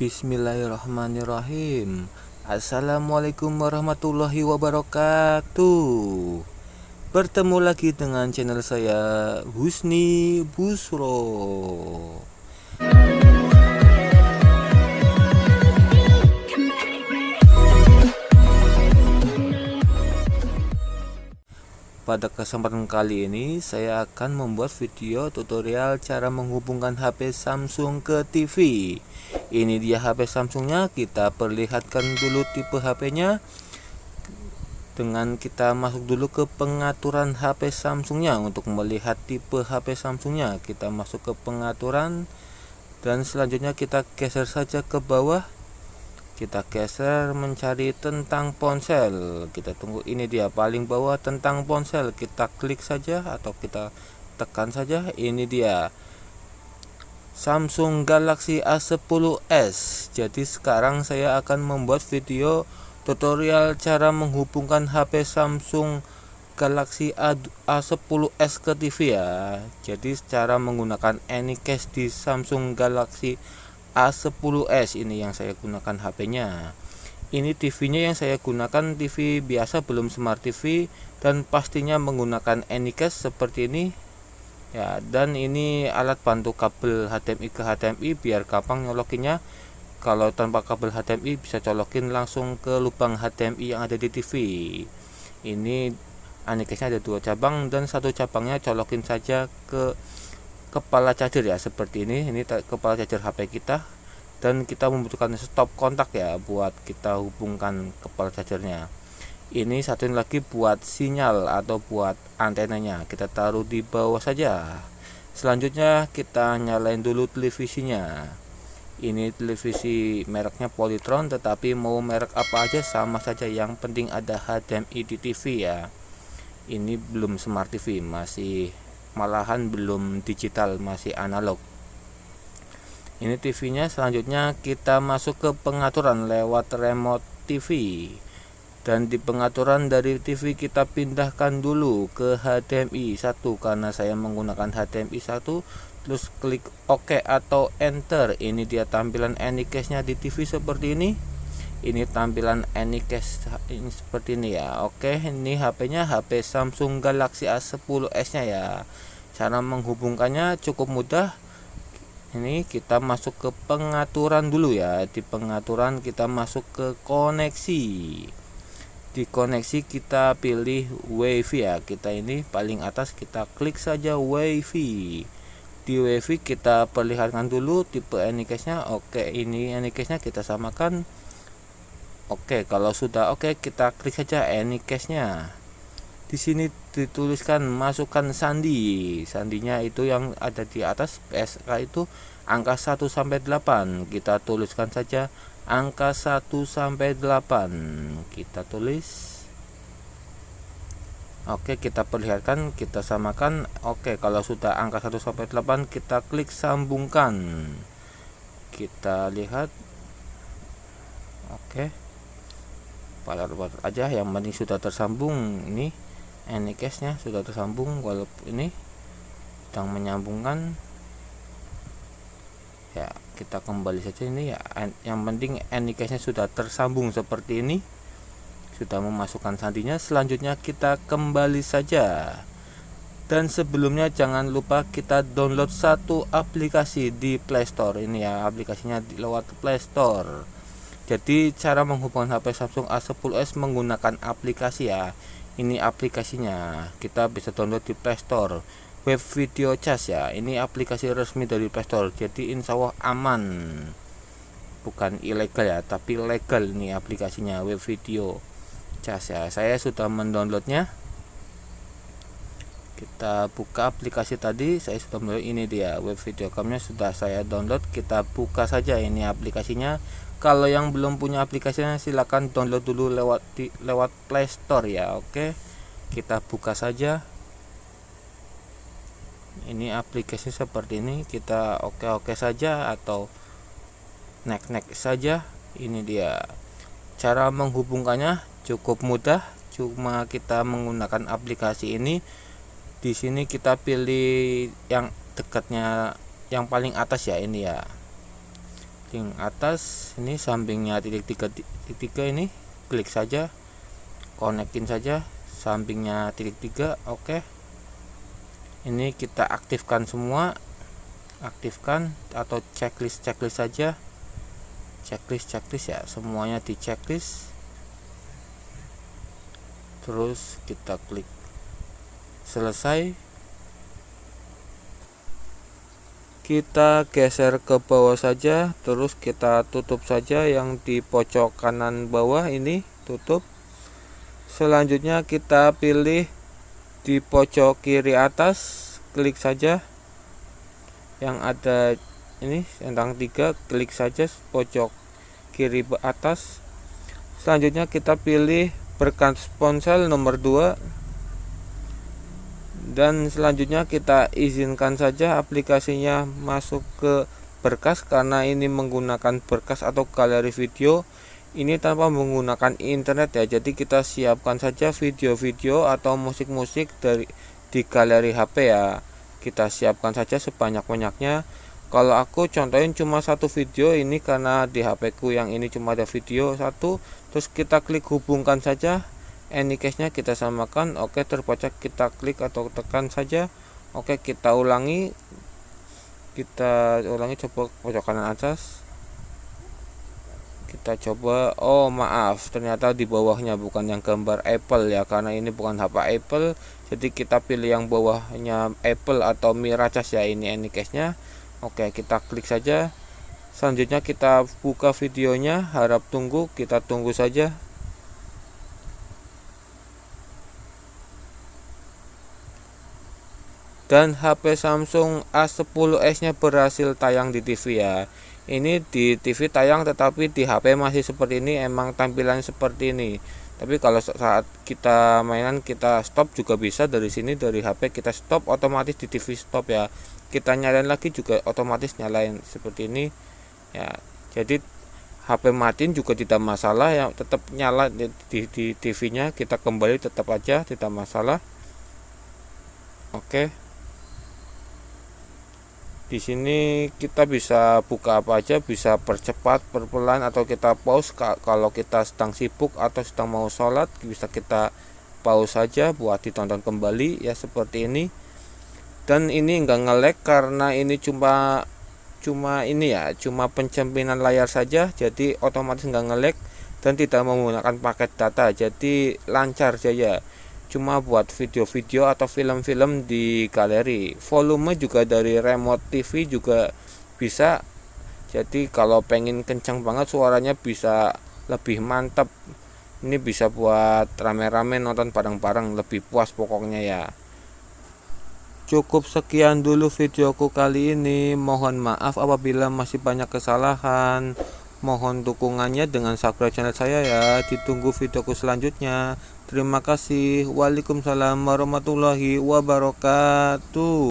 Bismillahirrahmanirrahim. Assalamualaikum warahmatullahi wabarakatuh. Bertemu lagi dengan channel saya, Husni Busro. Pada kesempatan kali ini saya akan membuat video tutorial cara menghubungkan HP Samsung ke TV. Ini dia HP Samsungnya, kita perlihatkan dulu tipe HP-nya. Dengan kita masuk dulu ke pengaturan HP Samsungnya. Untuk melihat tipe HP Samsungnya, kita masuk ke pengaturan dan selanjutnya kita geser saja ke bawah. Kita geser mencari tentang ponsel. Kita tunggu, ini dia paling bawah tentang ponsel. Kita klik saja atau kita tekan saja. Ini dia Samsung Galaxy A10s. Jadi sekarang saya akan membuat video tutorial cara menghubungkan HP Samsung Galaxy A10s ke TV ya. Jadi cara menggunakan Anycast di Samsung Galaxy A10s ini yang saya gunakan HP-nya. Ini TV-nya yang saya gunakan TV biasa, belum Smart TV, dan pastinya menggunakan Anycast seperti ini ya. Dan ini alat bantu kabel HDMI ke HDMI biar gampang nyolokinnya. Kalau tanpa kabel HDMI bisa colokin langsung ke lubang HDMI yang ada di TV. Ini Anycast-nya ada 2 cabang dan satu cabangnya colokin saja ke kepala charger ya, seperti ini. Ini kepala charger HP kita, dan kita membutuhkan stop kontak ya buat kita hubungkan kepala chargernya. Ini satuin lagi buat sinyal atau buat antenanya, kita taruh di bawah saja. Selanjutnya kita nyalain dulu televisinya. Ini televisi mereknya Polytron, tetapi mau merek apa aja sama saja, yang penting ada HDMI di TV ya. Ini belum Smart TV, malahan belum digital, masih analog. Ini TV-nya. Selanjutnya kita masuk ke pengaturan lewat remote TV, dan di pengaturan dari TV kita pindahkan dulu ke HDMI 1 karena saya menggunakan HDMI 1. Terus klik OK atau Enter. Ini dia tampilan Anycast-nya di TV seperti ini. Ini tampilan Anycast ini seperti ini ya. Oke, ini HP-nya HP Samsung Galaxy A10s-nya ya. Cara menghubungkannya cukup mudah. Ini kita masuk ke pengaturan dulu ya. Di pengaturan kita masuk ke koneksi. Di koneksi kita pilih WiFi ya. Kita ini paling atas, kita klik saja WiFi. Di WiFi kita perlihatkan dulu tipe Anycast-nya. Oke, ini Anycast-nya kita samakan. Oke, kalau sudah oke, kita klik saja Anycast-nya. Di sini dituliskan masukkan sandi. Sandinya itu yang ada di atas PSK itu angka 1 sampai 8. Kita tuliskan saja angka 1 sampai 8. Kita tulis. Oke, kita perlihatkan, kita samakan. Oke, kalau sudah angka 1 sampai 8 kita klik sambungkan. Kita lihat. Oke. Palar-palar aja, yang penting sudah tersambung. Ini Anycast-nya sudah tersambung, walaupun ini sedang menyambungkan ya. Kita kembali saja ini ya, yang penting Anycast-nya sudah tersambung seperti ini, sudah memasukkan sandinya. Selanjutnya kita kembali saja, dan sebelumnya jangan lupa kita download satu aplikasi di Play Store. Ini ya aplikasinya lewat Play Store. Jadi cara menghubungkan HP Samsung A10s menggunakan aplikasi ya. Ini aplikasinya, kita bisa download di Play Store. Web Video Cas ya, ini aplikasi resmi dari Play Store. Jadi insya Allah aman, bukan ilegal ya, tapi legal. Ini aplikasinya Web Video Cas ya. Saya sudah mendownloadnya. Kita buka aplikasi tadi, saya sudah download. Ini dia Web Video Camnya sudah saya download. Kita buka saja ini aplikasinya. Kalau yang belum punya aplikasinya silahkan download dulu lewat Play Store ya. Oke, kita buka saja. Ini aplikasi seperti ini. Kita oke saja atau next saja. Ini dia cara menghubungkannya, cukup mudah. Cuma kita menggunakan aplikasi ini. Di sini kita pilih yang dekatnya, yang paling atas ya, ini ya. link atas ini sampingnya titik tiga ini klik saja, konekin saja sampingnya titik 3. Oke, ini kita aktifkan semua, aktifkan atau checklist saja, checklist ya, semuanya di checklist. Terus kita klik selesai, kita geser ke bawah saja, terus kita tutup saja yang di pojok kanan bawah ini, tutup. Selanjutnya kita pilih di pojok kiri atas, klik saja yang ada ini centang 3, klik saja pojok kiri atas. Selanjutnya kita pilih berkas ponsel nomor 2, dan selanjutnya kita izinkan saja aplikasinya masuk ke berkas, karena ini menggunakan berkas atau galeri video ini tanpa menggunakan internet ya. Jadi kita siapkan saja video-video atau musik-musik di galeri HP ya, kita siapkan saja sebanyak-banyaknya. Kalau aku contohin cuma satu video ini karena di HP ku yang ini cuma ada video satu. Terus kita klik hubungkan saja, anycase-nya kita samakan. Oke, terbaca, kita klik atau tekan saja. Oke, kita ulangi coba pojok kanan atas. Kita coba, oh maaf, ternyata di bawahnya bukan yang gambar Apple ya, karena ini bukan HP Apple. Jadi kita pilih yang bawahnya Apple atau Miracas ya, ini anycase-nya. Oke, kita klik saja. Selanjutnya kita buka videonya, harap tunggu, kita tunggu saja. Dan HP Samsung A10s nya berhasil tayang di TV ya. Ini di TV tayang, tetapi di HP masih seperti ini, emang tampilan seperti ini. Tapi kalau saat kita mainan kita stop juga bisa dari sini, dari HP kita stop, otomatis di TV stop ya. Kita nyalain lagi juga otomatis nyalain seperti ini ya. Jadi HP matiin juga tidak masalah ya, tetap nyala di TV-nya. Kita kembali tetap aja tidak masalah. Oke. Di sini kita bisa buka apa aja, bisa percepat, perpelan, atau kita pause. Kalau kita sedang sibuk atau sedang mau sholat, bisa kita pause saja buat ditonton kembali ya, seperti ini. Dan ini enggak nge-lag karena ini cuma ini ya, cuma pencerminan layar saja, jadi otomatis enggak nge-lag dan tidak menggunakan paket data, jadi lancar saja. Cuma buat video-video atau film-film di galeri. Volume juga dari remote TV juga bisa. Jadi kalau pengen kencang banget suaranya bisa lebih mantap. Ini bisa buat rame-rame nonton bareng-bareng, lebih puas pokoknya ya. Cukup sekian dulu videoku kali ini. Mohon maaf apabila masih banyak kesalahan. Mohon dukungannya dengan subscribe channel saya ya. Ditunggu videoku selanjutnya. Terima kasih. Waalaikumsalam warahmatullahi wabarakatuh.